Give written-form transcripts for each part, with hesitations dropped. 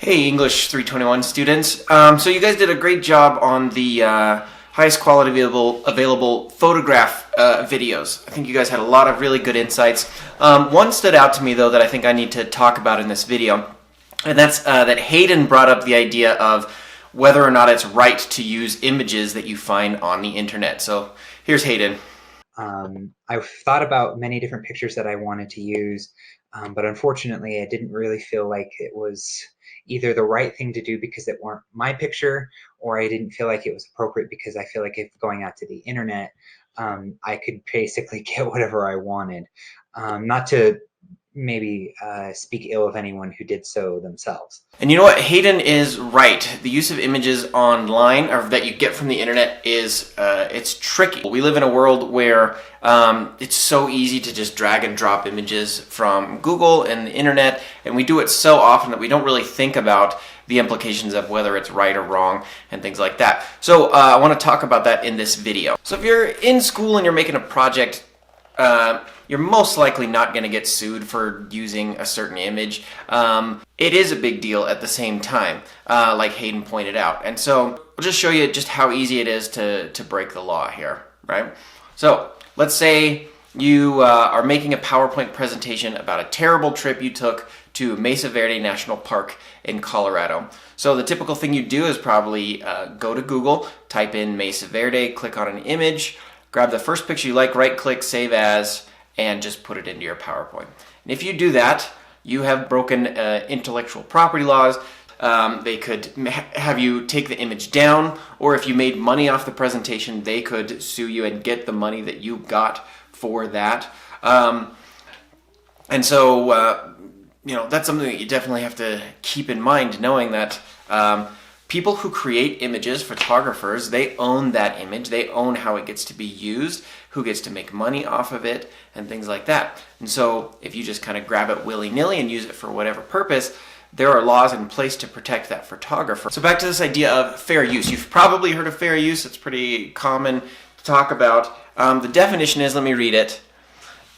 Hey, English 321 students. So you guys did a great job on the highest quality available photograph videos. I think you guys had a lot of really good insights. One stood out to me though that I think I need to talk about in this video, and that's that Hayden brought up the idea of whether or not it's right to use images that you find on the internet. So here's Hayden. I've thought about many different pictures that I wanted to use, but unfortunately I didn't really feel like it was either the right thing to do because it weren't my picture, or I didn't feel like it was appropriate because I feel like if going out to the internet, I could basically get whatever I wanted. Not to maybe speak ill of anyone who did so themselves. And you know what? Hayden is right. The use of images online, or that you get from the internet, is it's tricky. We live in a world where it's so easy to just drag and drop images from Google and the internet, and we do it so often that we don't really think about the implications of whether it's right or wrong and things like that. So I want to talk about that in this video. So if you're in school and you're making a project, you're most likely not going to get sued for using a certain image. It is a big deal at the same time, like Hayden pointed out. And so I'll just show you just how easy it is to break the law here, right? So let's say you are making a PowerPoint presentation about a terrible trip you took to Mesa Verde National Park in Colorado. So the typical thing you do is probably go to Google, type in Mesa Verde, click on an image, grab the first picture you like, right-click, save as, and just put it into your PowerPoint. And if you do that, you have broken intellectual property laws. They could have you take the image down, or if you made money off the presentation, they could sue you and get the money that you got for that. And so, that's something that you definitely have to keep in mind, knowing that people who create images, photographers, they own that image. They own how it gets to be used, who gets to make money off of it, and things like that. And so if you just kind of grab it willy-nilly and use it for whatever purpose, there are laws in place to protect that photographer. So back to this idea of fair use. You've probably heard of fair use. It's pretty common to talk about. The definition is, let me read it.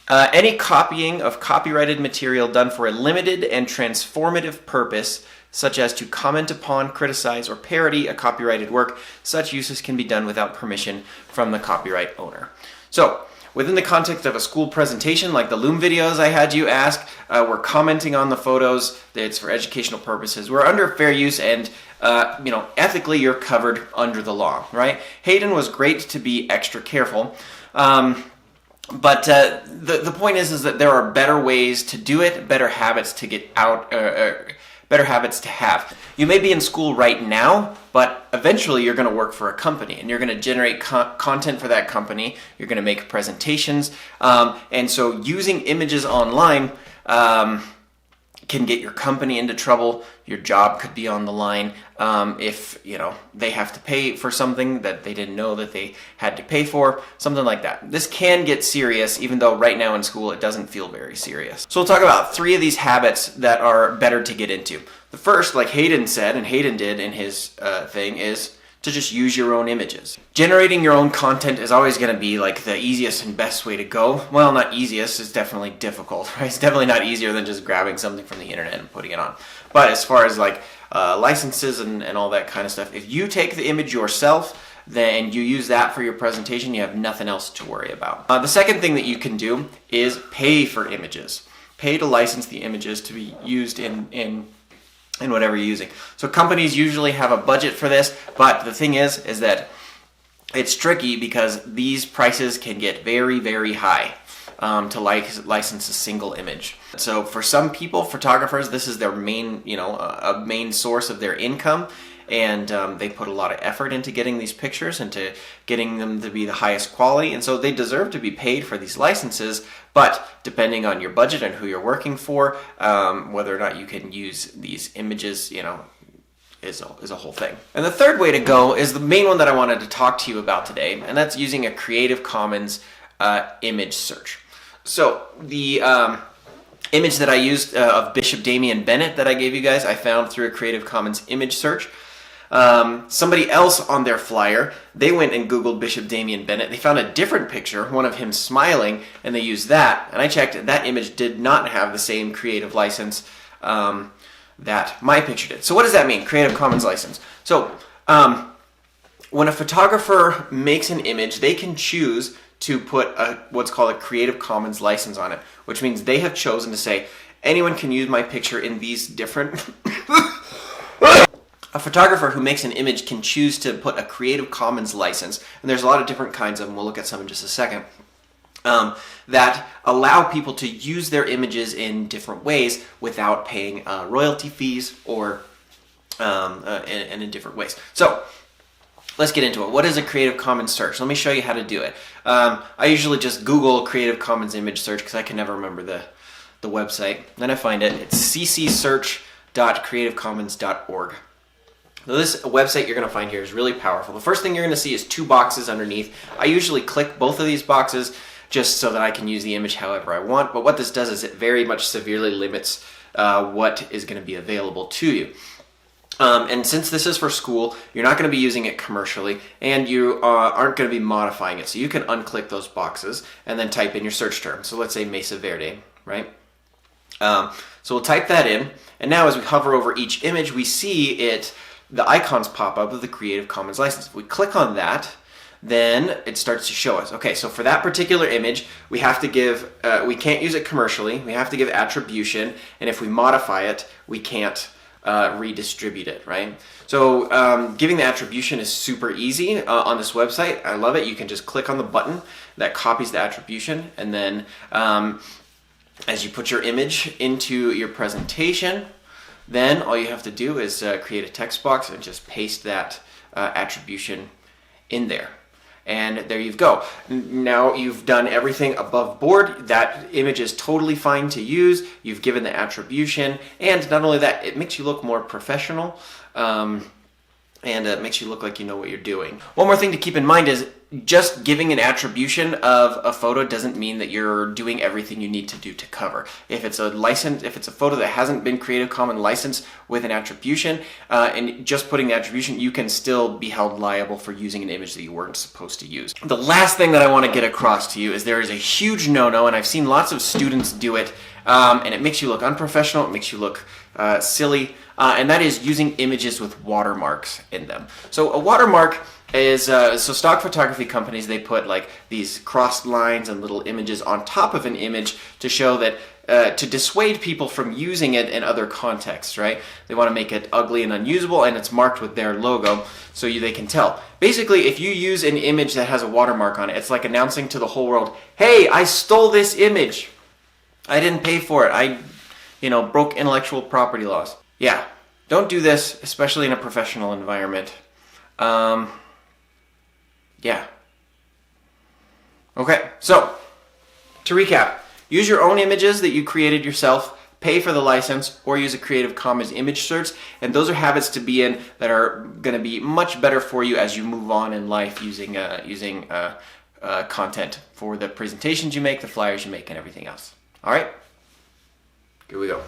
Any copying of copyrighted material done for a limited and transformative purpose, such as to comment upon, criticize, or parody a copyrighted work, such uses can be done without permission from the copyright owner. So, within the context of a school presentation, like the Loom videos I had you ask, we're commenting on the photos, it's for educational purposes. We're under fair use, and ethically you're covered under the law, right? Hayden was great to be extra careful. But the point is that there are better ways to do it, better habits to get out, better habits to have. You may be in school right now, but eventually you're going to work for a company and you're going to generate content for that company. You're going to make presentations. And so using images online can get your company into trouble. Your job could be on the line if they have to pay for something that they didn't know that they had to pay for, something like that. This can get serious, even though right now in school it doesn't feel very serious. So we'll talk about 3 of these habits that are better to get into. The first, like Hayden said, and Hayden did in his thing, is to just use your own images. Generating your own content is always going to be like the easiest and best way to go. Well, not easiest, it's definitely difficult, right? It's definitely not easier than just grabbing something from the internet and putting it on. But as far as like licenses and all that kind of stuff, if you take the image yourself, then you use that for your presentation, you have nothing else to worry about. The second thing that you can do is pay for images. Pay to license the images to be used in whatever you're using. So companies usually have a budget for this, but the thing is that it's tricky because these prices can get very, very high to license a single image. So for some people, photographers, this is their main, a main source of their income, and they put a lot of effort into getting these pictures and to getting them to be the highest quality, and so they deserve to be paid for these licenses. But depending on your budget and who you're working for, whether or not you can use these images, is a whole thing. And the third way to go is the main one that I wanted to talk to you about today, and that's using a Creative Commons image search. So the image that I used of Bishop Damian Bennett that I gave you guys, I found through a Creative Commons image search. Somebody else on their flyer, they went and Googled Bishop Damian Bennett. They found a different picture, one of him smiling, and they used that. And I checked, that image did not have the same creative license that my picture did. So what does that mean? Creative Commons license. So when a photographer makes an image, they can choose to put what's called a Creative Commons license on it, which means they have chosen to say, anyone can use my picture in these different... A photographer who makes an image can choose to put a Creative Commons license, and there's a lot of different kinds of them, we'll look at some in just a second, that allow people to use their images in different ways without paying royalty fees or and in different ways. So let's get into it. What is a Creative Commons search? Let me show you how to do it. I usually just Google Creative Commons image search because I can never remember the website. Then I find it. It's ccsearch.creativecommons.org. So this website you're going to find here is really powerful. The first thing you're going to see is two boxes underneath. I usually click both of these boxes just so that I can use the image however I want. But what this does is it very much severely limits what is going to be available to you. And since this is for school, you're not going to be using it commercially, and you aren't going to be modifying it. So you can unclick those boxes and then type in your search term. So let's say Mesa Verde, right? So we'll type that in, and now as we hover over each image, we see the icons pop up of the Creative Commons license. If we click on that, then it starts to show us. Okay, so for that particular image, we have to give, we can't use it commercially, we have to give attribution, and if we modify it, we can't redistribute it, right? So giving the attribution is super easy on this website. I love it. You can just click on the button that copies the attribution, and then as you put your image into your presentation, then all you have to do is create a text box and just paste that attribution in there. And there you go. Now you've done everything above board. That image is totally fine to use. You've given the attribution, and not only that, it makes you look more professional, and it makes you look like you know what you're doing. One more thing to keep in mind is just giving an attribution of a photo doesn't mean that you're doing everything you need to do to cover. If it's a photo that hasn't been Creative Commons licensed with an attribution, and just putting the attribution, you can still be held liable for using an image that you weren't supposed to use. The last thing that I want to get across to you is there is a huge no-no, and I've seen lots of students do it, and it makes you look unprofessional, it makes you look silly, and that is using images with watermarks in them. So a watermark is, so stock photography companies, they put like these crossed lines and little images on top of an image to show that, to dissuade people from using it in other contexts, right? They want to make it ugly and unusable, and it's marked with their logo so they can tell. Basically, if you use an image that has a watermark on it, it's like announcing to the whole world, hey, I stole this image. I didn't pay for it. I broke intellectual property laws. Yeah, don't do this, especially in a professional environment. Yeah. Okay, so to recap, use your own images that you created yourself, pay for the license, or use a Creative Commons image search, and those are habits to be in that are going to be much better for you as you move on in life using content for the presentations you make, the flyers you make, and everything else. All right, here we go.